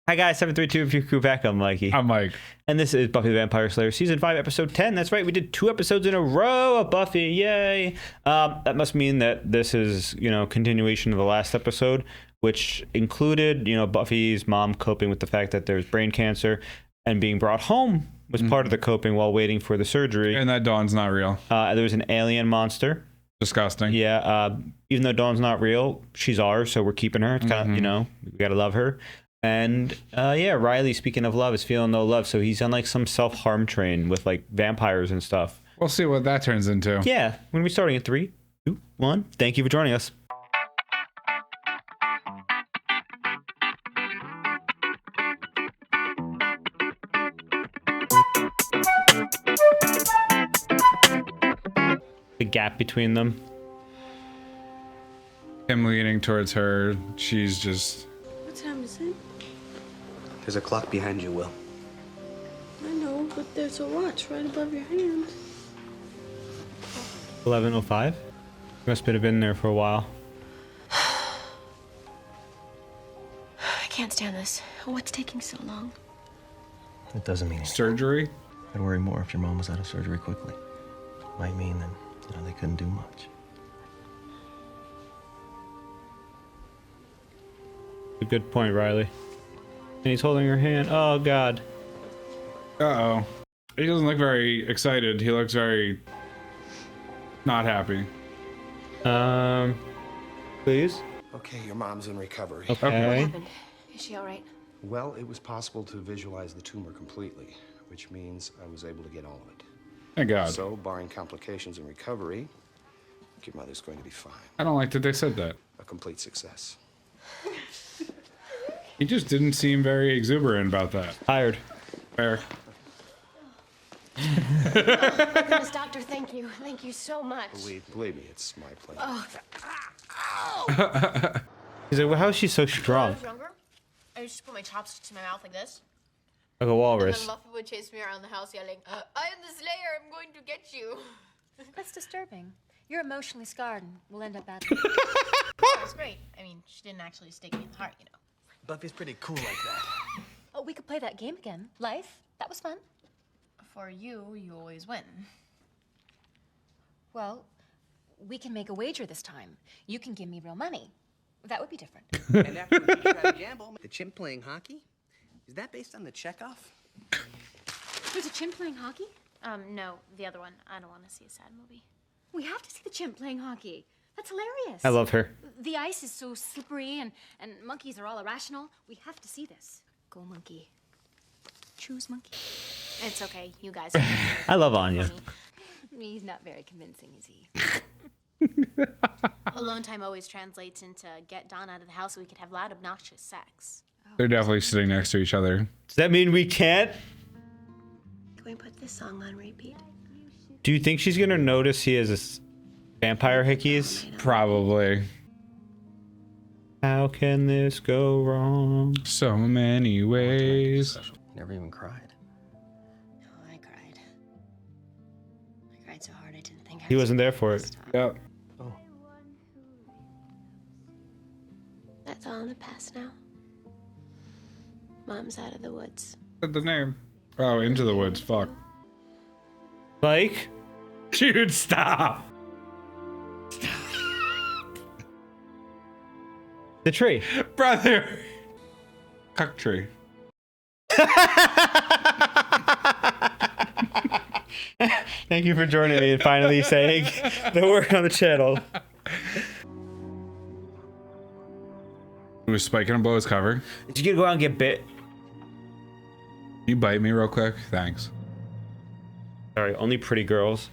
Hi guys, 732 if you're crew back. I'm Mikey. I'm Mike. And this is Buffy the Vampire Slayer season 5 episode 10. That's right, we did 2 episodes in a row of Buffy. Yay! That must mean that this is, continuation of the last episode, which included, Buffy's mom coping with the fact that there's brain cancer and being brought home was part of the coping while waiting for the surgery. And that Dawn's not real. There was an alien monster. Disgusting. Yeah, even though Dawn's not real, she's ours, so we're keeping her. It's kind of, we gotta love her. And Riley, speaking of love, is feeling no love, so he's on like some self-harm train with like vampires and stuff. We'll see what that turns into. Yeah, we're gonna be starting in 3, 2, 1. Thank you for joining us. The gap between them. Him leaning towards her, she's just... What time is it? There's a clock behind you, Will. I know, but there's a watch right above your hand. 11:05. Must have been there for a while. I can't stand this. What's taking so long? It doesn't mean anything. surgery. I'd worry more if your mom was out of surgery quickly. Might mean that, they couldn't do much. A good point, Riley. And he's holding her hand. Oh, God. Uh-oh. He doesn't look very excited. He looks very not happy. Please? Okay, your mom's in recovery. Okay. What happened? Is she all right? Well, it was possible to visualize the tumor completely, which means I was able to get all of it. Thank God. So, barring complications in recovery, your mother's going to be fine. I don't like that they said that. A complete success. He just didn't seem very exuberant about that. Tired. Fair. Goodness, doctor, thank you. Thank you so much. Believe me, it's my pleasure. He's like, well, how is she so When I strong? was younger, I used to put my chopsticks in my mouth like this. Like a And walrus. then Buffy would chase me around the house yelling, I am the Slayer, I'm going to get you. That's disturbing. You're emotionally scarred and will end up badly. That was great. I mean, she didn't actually stick me in the heart, Buffy's pretty cool like that. Oh, we could play that game again. Life. That was fun. For you, you always win. Well, we can make a wager this time. You can give me real money. That would be different. And after we try to gamble, the chimp playing hockey? Is that based on the Chekhov? There's a chimp playing hockey? No, the other one. I don't want to see a sad movie. We have to see the chimp playing hockey. That's hilarious. I love her. The ice is so slippery and monkeys are all irrational. We have to see this. Go monkey. Choose monkey. It's okay, you guys. I love Anya. He's not very convincing, is he? Alone time always translates into get Dawn out of the house so we could have loud, obnoxious sex. They're definitely sitting next to each other. Does that mean we can't? Can we put this song on repeat? Do you think she's gonna notice he has this vampire hickeys? Probably. How can this go wrong? So many ways. You never even cried. Oh, I cried. I cried so hard I didn't think He wasn't there for it. Yep. Oh, That's all in the past now. Mom's out of the woods. Said the name. Oh, Into the Woods. Fuck. Like? Dude, stop. The tree. Brother. Cuck tree. Thank you for joining me and finally saying the word on the channel. Was Spike gonna blow his cover? Did you go out and get bit? You bite me real quick? Thanks. Sorry, only pretty girls.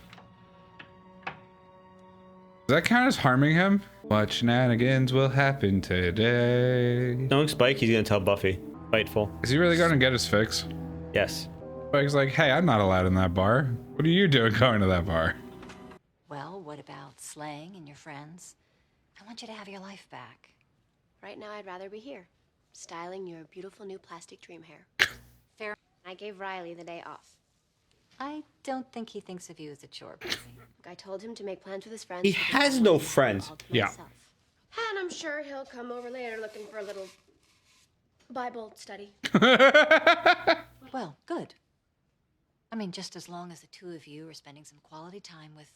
Does that count as harming him? What shenanigans will happen today? Knowing Spike, he's gonna tell Buffy. Spiteful. Is he really gonna get his fix? Yes. Spike's like, hey, I'm not allowed in that bar. What are you doing going to that bar? Well, what about slaying and your friends? I want you to have your life back. Right now, I'd rather be here, styling your beautiful new plastic dream hair. Fair. I gave Riley the day off. I don't think he thinks of you as a chore baby. I told him to make plans with his friends. He because has I no wanted to friends. all to Yeah. myself. And I'm sure he'll come over later looking for a little Bible study. Well, good. I mean, just as long as the two of you are spending some quality time with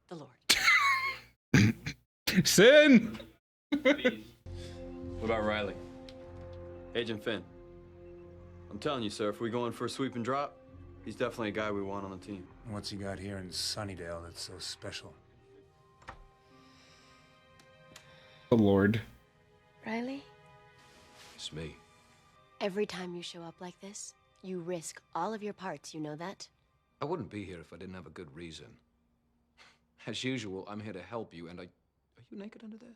the Lord. Sin! What about Riley? Agent Finn. I'm telling you, sir, if we go in for a sweep and drop, he's definitely a guy we want on the team. What's he got here in Sunnydale that's so special? The Lord. Riley? It's me. Every time you show up like this, you risk all of your parts, you know that? I wouldn't be here if I didn't have a good reason. As usual, I'm here to help you, and are you naked under there?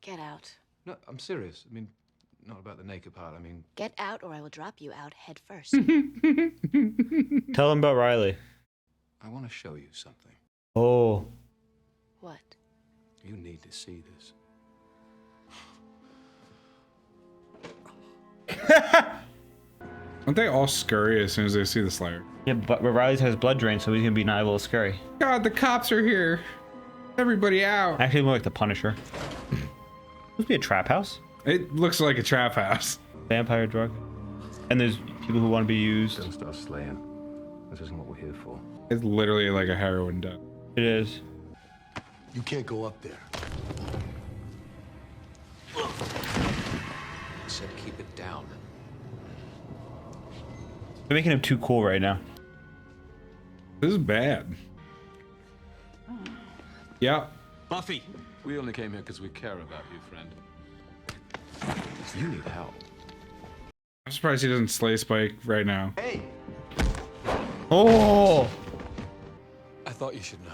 Get out. No, I'm serious. I mean, not about the naked part. I mean, Get out or I will drop you out head first. Tell him about Riley. I want to show you something. Oh. What? You need to see this. Aren't they all scurry as soon as they see the Slayer? Yeah, but Riley has blood drain, so he's gonna be not a little scary. God, the cops are here. Everybody out. Actually, more like the Punisher. Supposed to be a trap house? It looks like a trap house. Vampire drug. And there's people who want to be used. Don't start slaying. This isn't what we're here for. It's literally like a heroin dump. It is. You can't go up there. I said keep it down. They're making him too cool right now. This is bad. Yeah. Buffy! We only came here because we care about you, friend. You need help. I'm surprised he doesn't slay Spike right now. Hey! Oh! I thought you should know.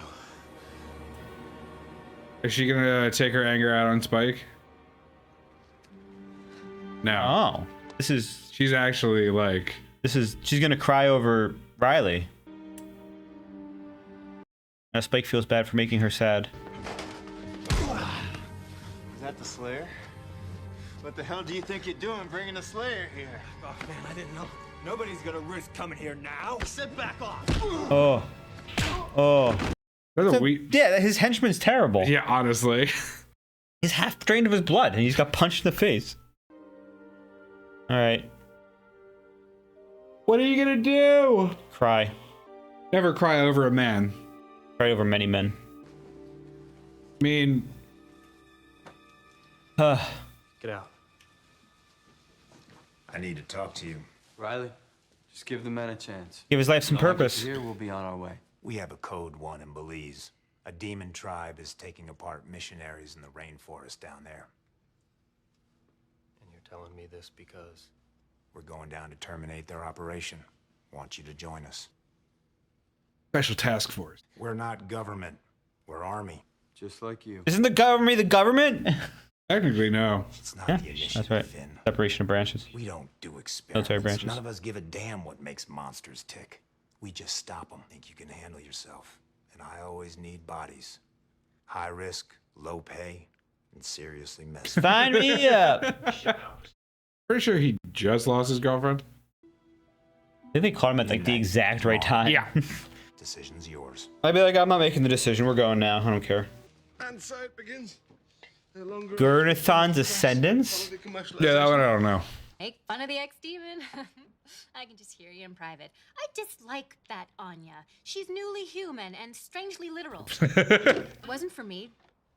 Is she gonna take her anger out on Spike? No. Oh. This is... She's actually like... She's gonna cry over Riley. Now Spike feels bad for making her sad. Is that the Slayer? What the hell do you think you're doing bringing the Slayer here? Oh, man, I didn't know. Nobody's gonna risk coming here now. Sit back off. Oh. Oh. That's a weak... Yeah, his henchman's terrible. Yeah, honestly. He's half drained of his blood, and he's got punched in the face. Alright. What are you gonna do? Cry. Never cry over a man. Cry over many men. I mean... Get out. I need to talk to you. Riley, just give the men a chance. Give his life some purpose. Here, we'll be on our way. We have a code 1 in Belize. A demon tribe is taking apart missionaries in the rainforest down there. And you're telling me this because? We're going down to terminate their operation. Want you to join us. Special task force. We're not government. We're army. Just like you. Isn't the government the government? Technically, no. It's not Yeah, the initiative, that's right. Finn. Separation of branches. We don't do experiments. Military branches. None of us give a damn what makes monsters tick. We just stop them. Think you can handle yourself. And I always need bodies. High risk, low pay, and seriously messy. Sign me up. Pretty sure he just lost his girlfriend. I think they caught him at like the exact right time. Yeah. Decision's yours. I'd be like, I'm not making the decision. We're going now. I don't care. And so it begins. No longer Gurnathon's Ascendants? Yeah, that one I don't know. Make fun of the ex-demon. I can just hear you in private. I dislike that Anya. She's newly human and strangely literal. It wasn't for me.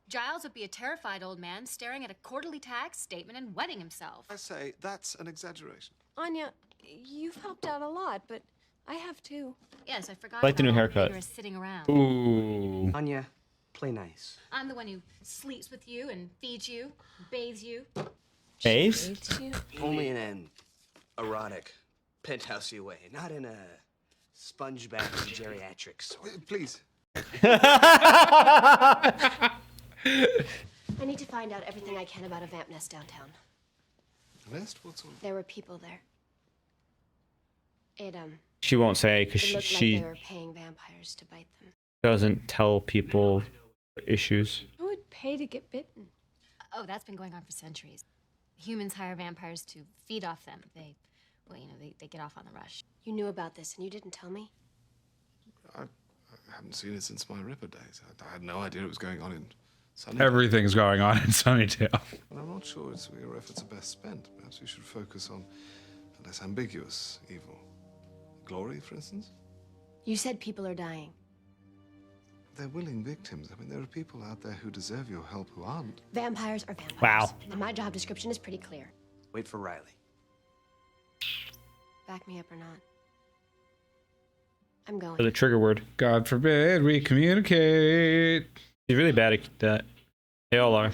Giles would be a terrified old man staring at a quarterly tax statement and wetting himself. I say, that's an exaggeration. Anya, you've helped out a lot, but I have too. Yes, I forgot Like the about new all haircut. vigorous sitting around. Ooh. Anya, play nice. I'm the one who sleeps with you and feeds you, bathes you. Face? Hates you. Only in an erotic, penthousey way, not in a sponge bath geriatrics. Please. I need to find out everything I can about a vamp nest downtown. Nest? What's on? There were people there. It She won't say because it looked she like they were paying vampires to bite them. doesn't tell people issues. Who would pay to get bitten? Oh, that's been going on for centuries. Humans hire vampires to feed off them. They get off on the rush. You knew about this and you didn't tell me? I haven't seen it since my Ripper days. I had no idea it was going on in Everything's going on in Sunnydale. Well, I'm not sure it's where your efforts are best spent. Perhaps we should focus on a less ambiguous evil. Glory, for instance? You said people are dying. They're willing victims. I mean, there are people out there who deserve your help who aren't. Vampires are vampires. Wow. And my job description is pretty clear. Wait for Riley. Back me up or not. I'm going. For the trigger word. God forbid we communicate. He's really bad at that. They all are. I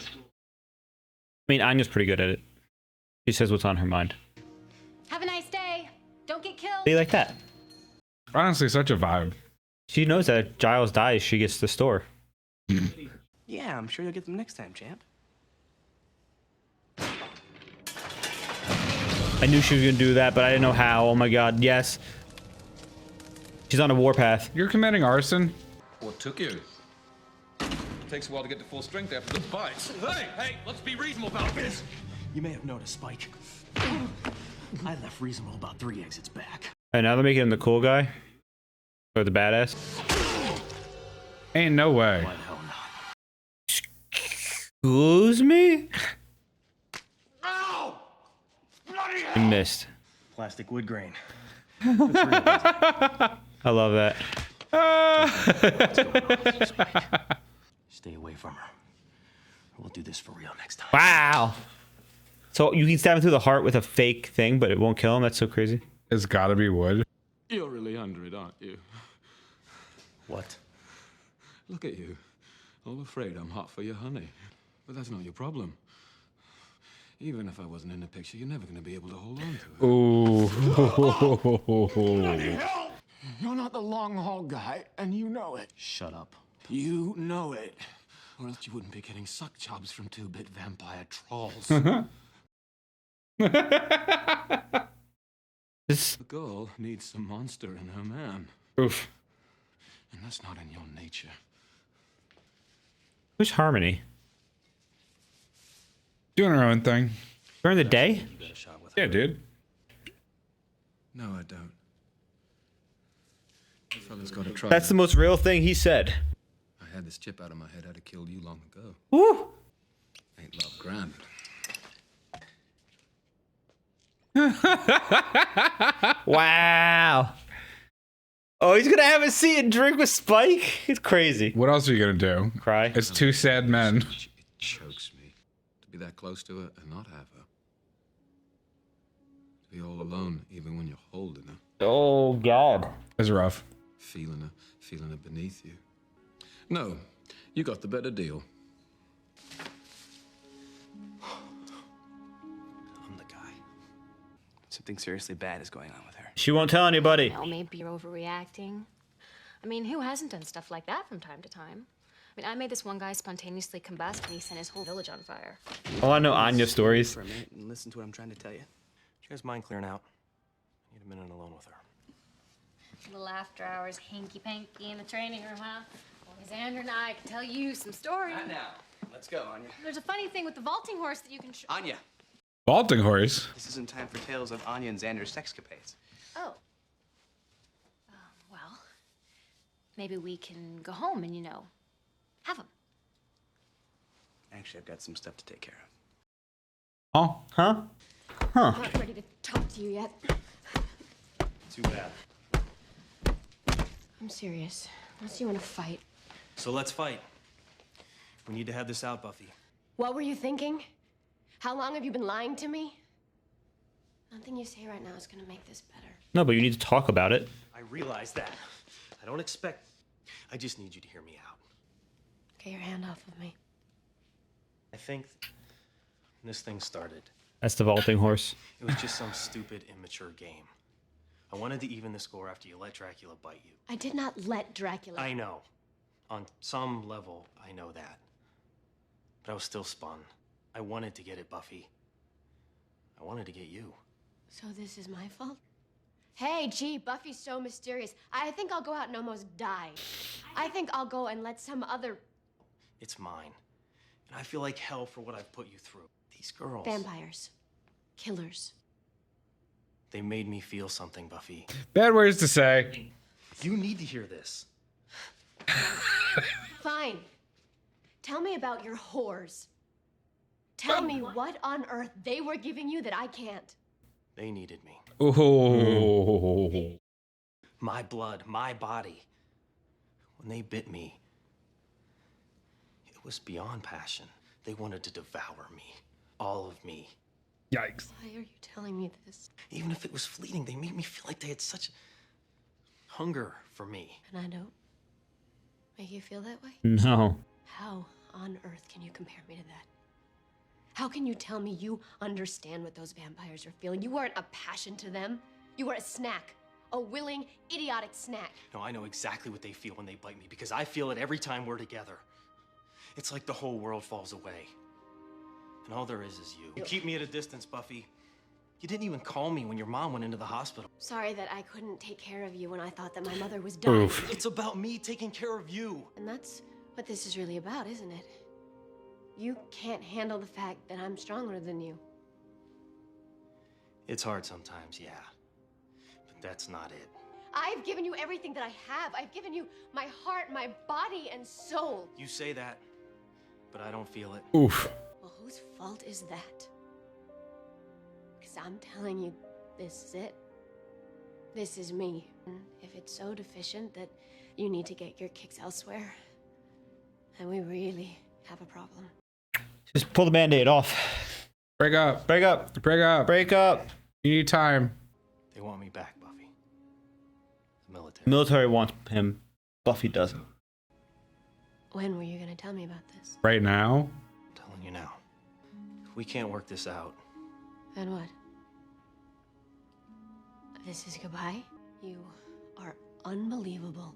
mean, Anya's pretty good at it. She says what's on her mind. Have a nice day. Don't get killed. Be like that. Honestly, such a vibe. She knows that if Giles dies, she gets the store. Yeah, I'm sure you'll get them next time, champ. I knew she was gonna do that, but I didn't know how. Oh my god, yes. She's on a warpath. You're committing arson? What took you? Takes a while to get to full strength after the fight. Hey, let's be reasonable about this. You may have noticed, Spike. I left reasonable about 3 exits back. And now they're making him the cool guy. Or the badass. Ain't no way. Why the hell not? Excuse me? No! I missed. Plastic wood grain. I love that. Stay away from her. We'll do this for real next time. Wow. So you can stab him through the heart with a fake thing, but it won't kill him? That's so crazy. It's gotta be wood. You're really under it, aren't you? What? Look at you. All afraid I'm hot for your honey. But that's not your problem. Even if I wasn't in the picture, you're never going to be able to hold on to it. Ooh. You're not the long haul guy, and you know it. Shut up. You know it. Or else you wouldn't be getting suck jobs from 2-bit vampire trolls. The girl needs some monster in her man. Oof. And that's not in your nature. Who's Harmony? Doing her own thing. During the day? Yeah, dude. No, I don't. You fellas gotta try. That's the most real thing he said. I had this chip out of my head. I'd have killed you long ago. Woo! Ain't love grand. Wow. Oh, he's gonna have a seat and drink with Spike? It's crazy. What else are you gonna do? Cry? It's two sad men. It chokes me to be that close to her and not have her. To be all alone, even when you're holding her. Oh, God. It's rough. Feeling her beneath you. No, you got the better deal. I'm the guy. Something seriously bad is going on with her. She won't tell anybody. Well, maybe you're overreacting. I mean, who hasn't done stuff like that from time to time? I mean, I made this one guy spontaneously combust and he sent his whole village on fire. Oh, I know Anya stories. For a minute and listen to what I'm trying to tell you. Do you guys mind clearing out? I need a minute alone with her. A little after hours hanky-panky in the training room, huh? Well, Xander and I can tell you some stories. Not now. Let's go, Anya. There's a funny thing with the vaulting horse that you can Anya! Vaulting horse? This isn't time for tales of Anya and Xander's sexcapades. Oh. Well, maybe we can go home and, have them. Actually, I've got some stuff to take care of. Oh? Huh? I'm not ready to talk to you yet. Too bad. I'm serious. Unless you want to fight. So let's fight. We need to have this out, Buffy. What were you thinking? How long have you been lying to me? Nothing you say right now is gonna make this better. No, but you need to talk about it. I realize that. I don't expect... I just need you to hear me out. Get your hand off of me. I think when this thing started, That's the vaulting horse. it was just some stupid, immature game. I wanted to even the score after you let Dracula bite you. I did not let Dracula. I know. On some level, I know that. But I was still spun. I wanted to get at Buffy. I wanted to get you. So this is my fault? Hey, gee, Buffy's so mysterious. I think I'll go out and almost die. I think I'll go and let some other... It's mine. And I feel like hell for what I've put you through. These girls. Vampires. Killers. They made me feel something, Buffy. Bad words to say. You need to hear this. Fine. Tell me about your whores. Tell me what on earth they were giving you that I can't. They needed me. Oh. My blood, my body. When they bit me, it was beyond passion. They wanted to devour me. All of me. Yikes. Why are you telling me this? Even if it was fleeting, they made me feel like they had such hunger for me. And I don't make you feel that way? No. How on earth can you compare me to that? How can you tell me you understand what those vampires are feeling? You weren't a passion to them. You were a snack. A willing, idiotic snack. No, I know exactly what they feel when they bite me because I feel it every time we're together. It's like the whole world falls away. And all there is you. You keep me at a distance, Buffy. You didn't even call me when your mom went into the hospital. Sorry that I couldn't take care of you when I thought that my mother was dying. It's about me taking care of you. And that's what this is really about, isn't it? You can't handle the fact that I'm stronger than you. It's hard sometimes, yeah. But that's not it. I've given you everything that I have. I've given you my heart, my body, and soul. You say that, but I don't feel it. Oof. Well, whose fault is that? Because I'm telling you, this is it. This is me. And if it's so deficient that you need to get your kicks elsewhere, then we really have a problem. Just pull the Band-Aid off. Break up. Break up. Break up. Break up. You need time. They want me back, Buffy. The military. The military wants him. Buffy doesn't. When were you going to tell me about this? Right now? I'm telling you now. If we can't work this out, And what? This is goodbye? You are unbelievable.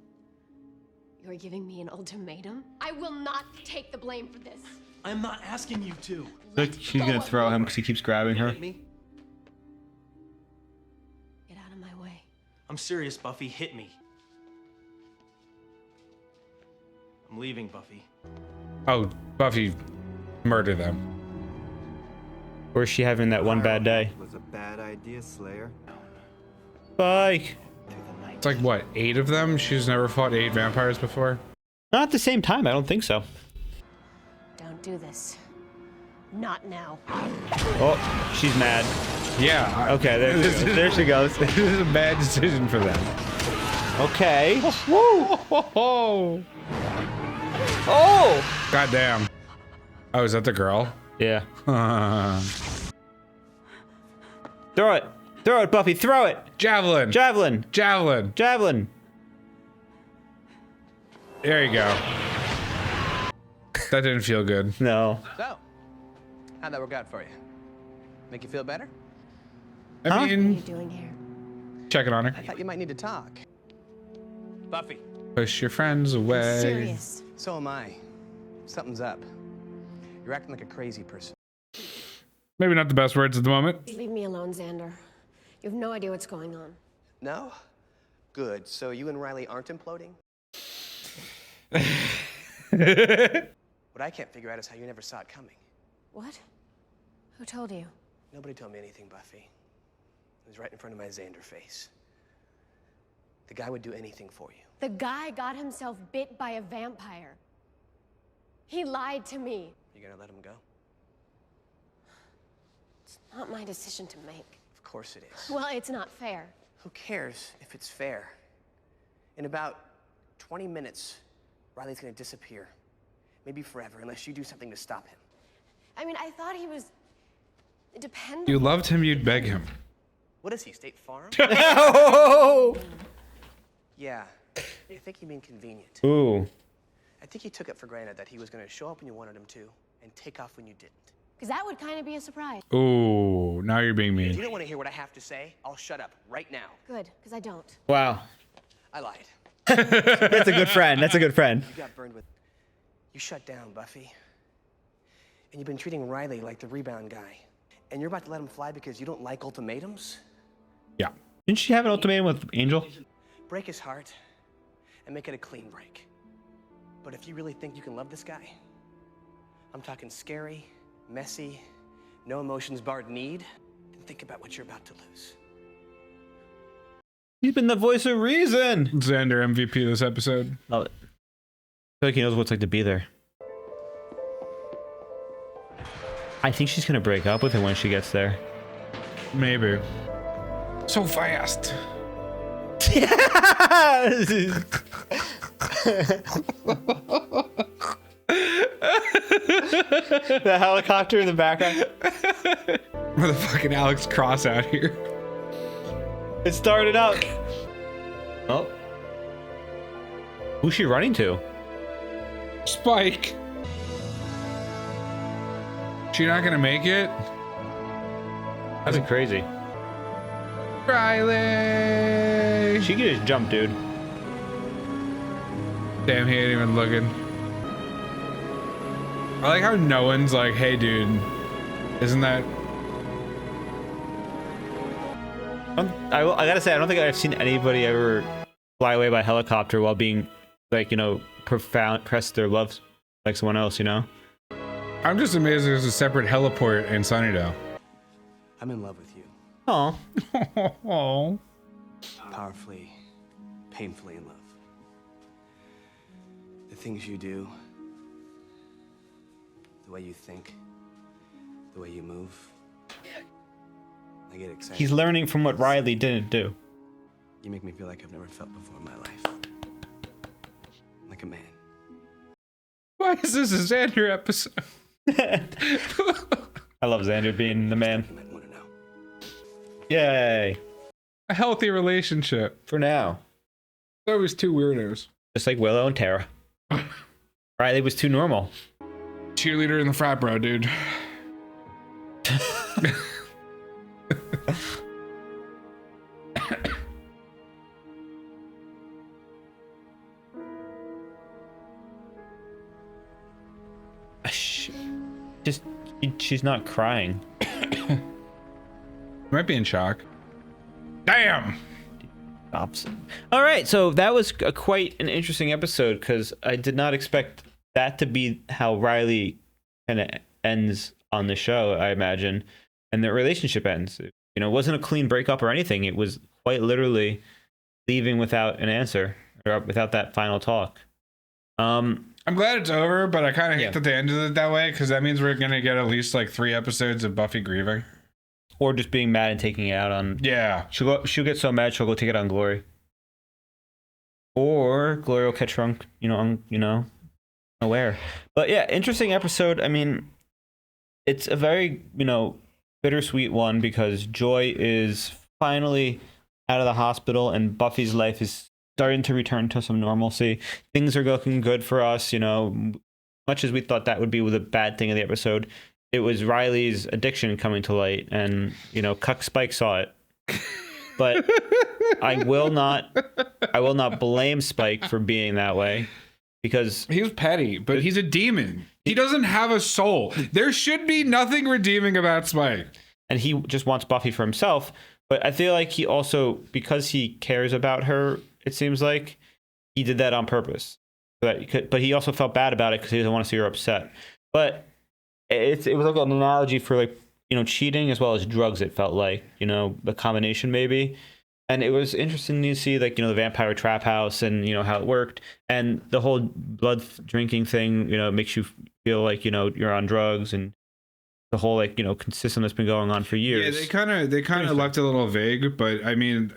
You're giving me an ultimatum? I will not take the blame for this. I'm not asking you to. Look, she's gonna throw him because he keeps grabbing her. Hit me? Get out of my way. I'm serious, Buffy. Hit me. I'm leaving, Buffy. Oh, Buffy, murder them. Or is she having that one bad day? Was a bad idea, Slayer. Spike. It's like, what, 8 of them? She's never fought 8 vampires before? Not at the same time. I don't think so. Don't do this. Not now. Oh, she's mad. Yeah. Okay, there she goes. This is a bad decision for them. Okay. Whoa! Oh! Goddamn. Oh, is that the girl? Yeah. Throw it. Throw it, Buffy. Throw it. Javelin. Javelin. Javelin. Javelin. There you go. That didn't feel good. No. So, how'd that work out for you? Make you feel better? I What are you mean, doing here? checking on her. I thought you might need to talk. Buffy. Push your friends away. Serious. So am I. Something's up. You're acting like a crazy person. Maybe not the best words at the moment. Leave me alone, Xander. You have no idea what's going on. No? Good. So you and Riley aren't imploding? What I can't figure out is how you never saw it coming. What? Who told you? Nobody told me anything, Buffy. It was right in front of my Xander face. The guy would do anything for you. The guy got himself bit by a vampire. He lied to me. You gonna let him go? It's not my decision to make. Of course it is. Well, it's not fair. Who cares if it's fair? In about 20 minutes, Riley's gonna disappear. Maybe forever, unless you do something to stop him. I mean, I thought he was dependent. You loved him, you'd beg him. What is he, State Farm? Yeah, I think you mean convenient. Ooh. I think you took it for granted that he was gonna show up when you wanted him to, and take off when you didn't. Because that would kind of be a surprise. Ooh, now you're being If you mean. don't want to hear what I have to say, I'll shut up right now. Good, because I don't. Wow. I lied. That's a good friend. That's a good friend. You got burned with... You shut down, Buffy. And you've been treating Riley like the rebound guy. And you're about to let him fly because you don't like ultimatums? Yeah. Didn't she have an ultimatum with Angel? Break his heart and make it a clean break. But if you really think you can love this guy, I'm talking scary, messy, no emotions barred need, then think about what you're about to lose. He's been the voice of reason. Xander MVP this episode. Love it. I feel like he knows what it's like to be there. I think she's gonna break up with him when she gets there. Maybe. So fast. The helicopter in the background. Motherfucking Alex Cross out here. It started out. Oh. Who's she running to? Spike. She not gonna make it? That'd be crazy. Riley. She could just jump, dude. Damn, he ain't even looking. I like how no one's like, hey, dude, isn't that... I gotta say, I don't think I've seen anybody ever fly away by helicopter while being, like, you know, press their love like someone else, you know? I'm just amazed there's a separate heliport in Sunnydale. I'm in love with you. Oh. Oh. Powerfully, painfully in love. The things you do, the way you think, the way you move. I get excited. He's learning from what Riley didn't do. You make me feel like I've never felt before in my life. Like a man. Why is this a Xander episode? I love Xander being the man. Yay. A healthy relationship. For now. There was two weirdos. Just like Willow and Tara. Riley was too normal. Cheerleader in the frat bro, dude. She's not crying. Might be in shock. Damn. All right, so that was quite an interesting episode because I did not expect that to be how Riley kind of ends on the show, I imagine, and the relationship ends. You know, it wasn't a clean breakup or anything. It was quite literally leaving without an answer or without that final talk. I'm glad it's over, but I kind of hate that they ended it that way because that means we're gonna get at least like 3 episodes of Buffy grieving, or just being mad and taking it out on. Yeah, she'll get so mad she'll go take it on Glory, or Glory will catch her unaware. But yeah, interesting episode. I mean, it's a very bittersweet one because Joy is finally out of the hospital and Buffy's life is starting to return to some normalcy. Things are looking good for us, much as we thought that would be the bad thing of the episode. It was Riley's addiction coming to light, and Cuck Spike saw it. But I will not blame Spike for being that way because he was petty, but he's a demon. He doesn't have a soul. There should be nothing redeeming about Spike. And he just wants Buffy for himself. But I feel like he also, because he cares about her, it seems like he did that on purpose. But he also felt bad about it because he doesn't want to see her upset. But it was like an analogy for cheating as well as drugs. It felt like the combination maybe. And it was interesting to see the vampire trap house and how it worked, and the whole blood drinking thing. Makes you feel like you're on drugs, and the whole system that's been going on for years. Yeah, they kind of left it a little vague, but I mean,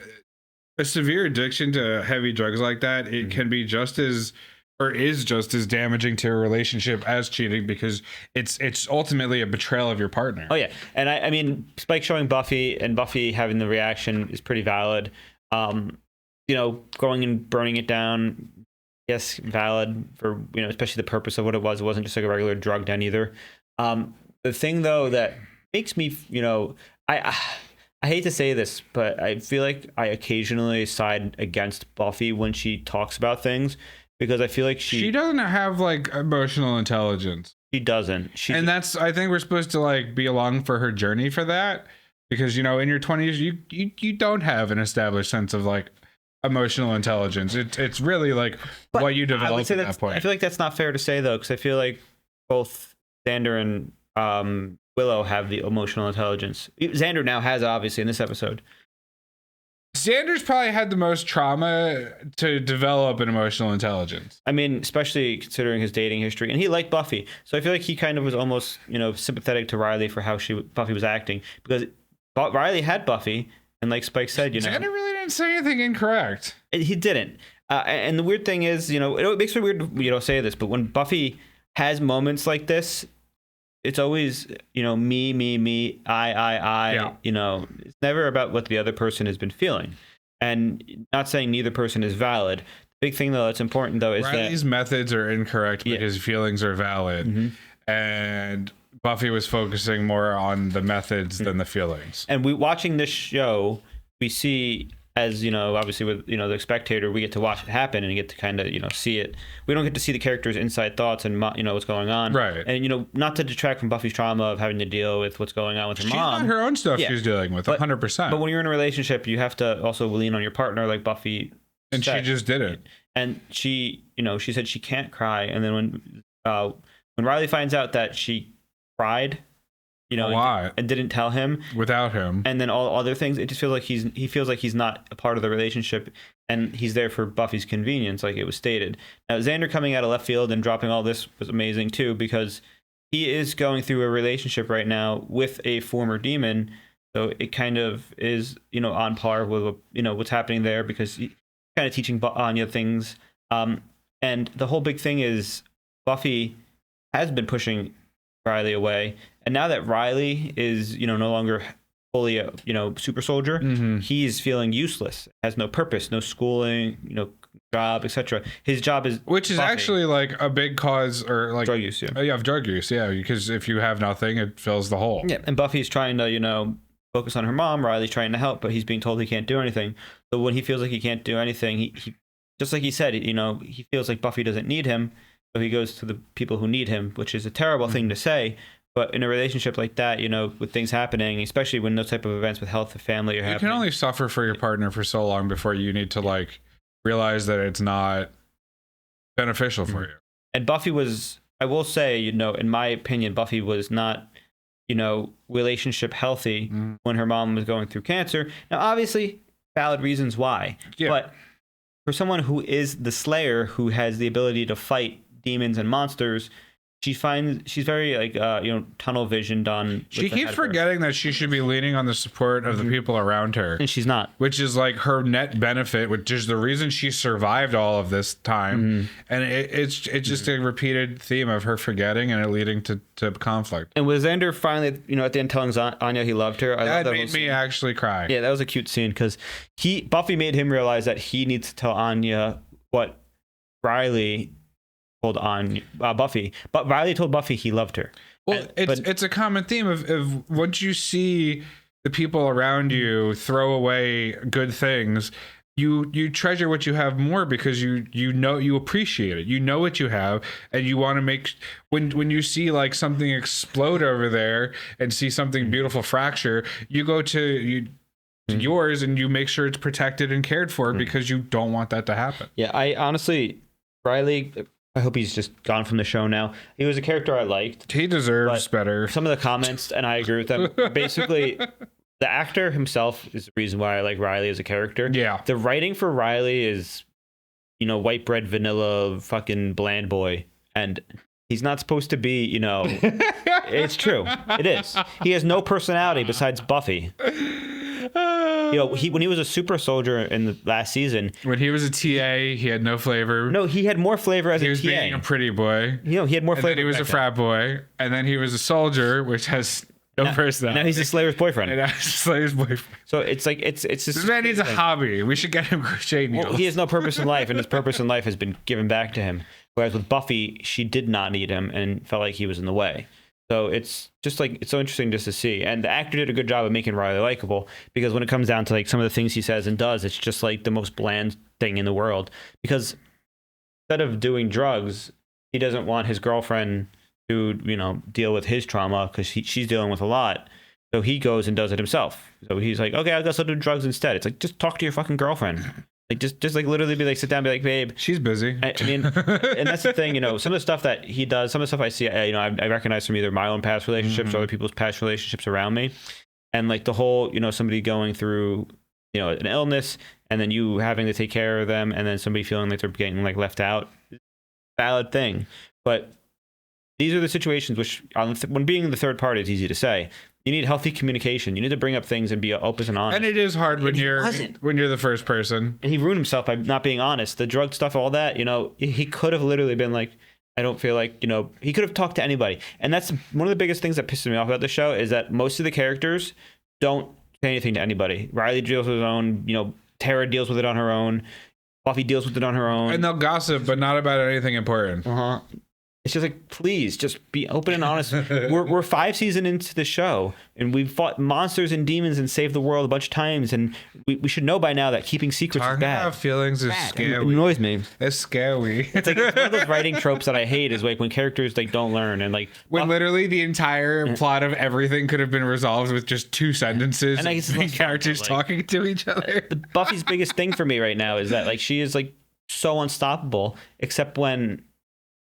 a severe addiction to heavy drugs like that, it can be just as, or is just as damaging to a relationship as cheating because it's ultimately a betrayal of your partner. Oh yeah, and I mean, Spike showing Buffy and Buffy having the reaction is pretty valid. Going and burning it down, yes, valid for especially the purpose of what it was. It wasn't just like a regular drug den either. The thing though that makes me, I hate to say this, but I feel like I occasionally side against Buffy when she talks about things because I feel like she doesn't have emotional intelligence. She doesn't. And that's, I think we're supposed to be along for her journey for that because in your 20s you don't have an established sense of emotional intelligence. It's really what you develop at that point. I feel like that's not fair to say though, because I feel like both Xander and Willow have the emotional intelligence. Xander now has, obviously, in this episode. Xander's probably had the most trauma to develop an emotional intelligence. I mean, especially considering his dating history, and he liked Buffy, so I feel like he kind of was almost, sympathetic to Riley for how Buffy was acting, because Riley had Buffy, and like Spike said, Xander really didn't say anything incorrect. He didn't. And the weird thing is, it makes me weird, say this, but when Buffy has moments like this, it's always, me, I. Yeah. It's never about what the other person has been feeling. And not saying neither person is valid. Big thing, though, that's important, though, is Riley's methods are incorrect, but his feelings are valid. Mm-hmm. And Buffy was focusing more on the methods than the feelings. And watching this show, we see, as obviously with the spectator, we get to watch it happen and get to kind of see it. We don't get to see the characters' inside thoughts and what's going on, right? And not to detract from Buffy's trauma of having to deal with what's going on with her mom. She's got her own stuff she's dealing with, 100%. But when you're in a relationship, you have to also lean on your partner, like Buffy. And she just didn't. And she, she said she can't cry. And then when Riley finds out that she cried, a lot, and didn't tell him without him, and then all other things, it just feels like he feels like he's not a part of the relationship, and he's there for Buffy's convenience, like it was stated. Now, Xander coming out of left field and dropping all this was amazing too, because he is going through a relationship right now with a former demon, so it kind of is on par with what's happening there, because he's kind of teaching Anya things, and the whole big thing is Buffy has been pushing Riley away, and now that Riley is no longer fully a super soldier, he's feeling useless, has no purpose, no schooling, job, etc. His job is, which is Buffy. Actually like a big cause, or like drug use, of drug use, because if you have nothing, it fills the hole. And Buffy's trying to focus on her mom, Riley's trying to help, but he's being told he can't do anything. So when he feels like he can't do anything, he just like he said, he feels like Buffy doesn't need him. So he goes to the people who need him, which is a terrible thing to say. But in a relationship like that, with things happening, especially when those type of events with health and family are happening. You can only suffer for your partner for so long before you need to realize that it's not beneficial for you. And Buffy was, I will say, in my opinion, Buffy was not, relationship healthy when her mom was going through cancer. Now, obviously, valid reasons why. Yeah. But for someone who is the Slayer, who has the ability to fight demons and monsters, she's very tunnel visioned on. She keeps forgetting that she should be leaning on the support of the people around her, and she's not. Which is like her net benefit, which is the reason she survived all of this time. And it's just a repeated theme of her forgetting and it leading to conflict. And with Xander finally, at the end telling Anya he loved her, that made me actually cry. Yeah, that was a cute scene because Buffy made him realize that he needs to tell Anya what Riley told on Buffy, but Riley told Buffy he loved her. Well, it's a common theme of once you see the people around you throw away good things, you treasure what you have more because you appreciate it. You know what you have, and you want to make when you see something explode over there and see something beautiful fracture, you go to yours and you make sure it's protected and cared for because you don't want that to happen. Yeah, I honestly, Riley, I hope he's just gone from the show now. He was a character I liked. He deserves better. Some of the comments, and I agree with them. Basically, the actor himself is the reason why I like Riley as a character. Yeah. The writing for Riley is, white bread, vanilla, fucking bland boy. And he's not supposed to be, it's true. It is. He has no personality besides Buffy. When he was a super soldier in the last season, when he was a TA, he had no flavor. No, he had more flavor as a TA. He was being a pretty boy. He had more flavor. And then he was a frat boy, and then he was a soldier, which has no personality. Now he's a Slayer's boyfriend. And now he's a Slayer's boyfriend. So it's just this man needs a hobby. We should get him crochet needles. Well, he has no purpose in life, and his purpose in life has been given back to him. Whereas with Buffy, she did not need him and felt like he was in the way. So it's just it's so interesting just to see. And the actor did a good job of making Riley likable, because when it comes down to some of the things he says and does, it's just the most bland thing in the world. Because instead of doing drugs, he doesn't want his girlfriend to, deal with his trauma because she's dealing with a lot. So he goes and does it himself. So he's like, okay, I guess I'll do drugs instead. It's just talk to your fucking girlfriend. Just literally be sit down and be like, babe, she's busy. I mean, and that's the thing, some of the stuff that he does, some of the stuff I see, I recognize from either my own past relationships or other people's past relationships around me. And the whole, somebody going through an illness, and then you having to take care of them, and then somebody feeling like they're getting like left out. Valid thing, but these are the situations which, when being the third party, is easy to say. You need healthy communication. You need to bring up things and be open and honest. And it is hard when you're the first person. And he ruined himself by not being honest. The drug stuff, all that, he could have literally been like, I don't feel like, he could have talked to anybody. And that's one of the biggest things that pisses me off about the show, is that most of the characters don't say anything to anybody. Riley deals with his own, Tara deals with it on her own. Buffy deals with it on her own. And they'll gossip, but not about anything important. It's just like, please, just be open and honest. We're 5 seasons into the show, and we've fought monsters and demons and saved the world a bunch of times, and we should know by now that keeping secrets is bad. Have feelings is scary. It annoys me. It's scary. It's like, it's one of those writing tropes that I hate, is like when characters like don't learn, and like when literally the entire plot of everything could have been resolved with just 2 sentences and characters talking to each other. Buffy's biggest thing for me right now is that like she is like so unstoppable, except when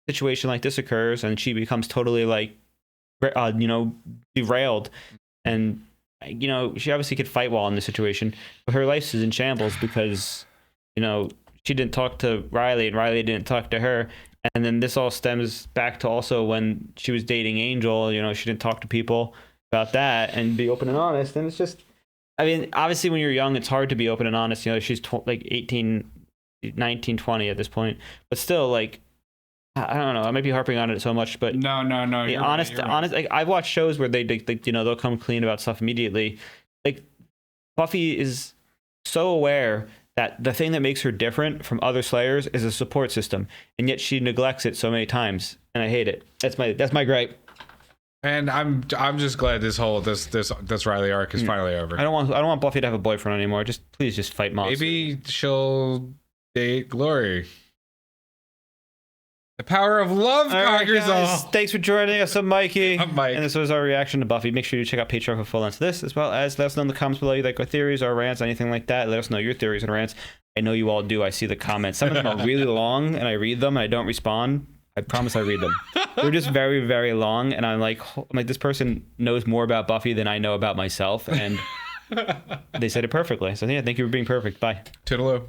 situation like this occurs and she becomes totally like derailed, and she obviously could fight well in this situation, but her life is in shambles because she didn't talk to Riley and Riley didn't talk to her. And then this all stems back to also when she was dating Angel, she didn't talk to people about that and be open and honest. And it's just, I mean, obviously when you're young it's hard to be open and honest. She's like 18, 19, 20 at this point, but still, like, I don't know. I might be harping on it so much, but no. Honest. Like, I've watched shows where they'll come clean about stuff immediately. Like, Buffy is so aware that the thing that makes her different from other Slayers is a support system, and yet she neglects it so many times, and I hate it. That's my gripe. And I'm just glad this Riley arc is finally over. I don't want Buffy to have a boyfriend anymore. Please just fight monsters. Maybe she'll date Glory. The power of love conquers all. Thanks for joining us. I'm Mikey. I'm Mike. And this was our reaction to Buffy. Make sure you check out Patreon for full length of this, as well as let us know in the comments below you like our theories, our rants, anything like that. Let us know your theories and rants. I know you all do. I see the comments. Some of them are really long, and I read them, and I don't respond. I promise I read them. They're just very, very long, and I'm like, this person knows more about Buffy than I know about myself, and they said it perfectly. So yeah, thank you for being perfect. Bye. Toodaloo.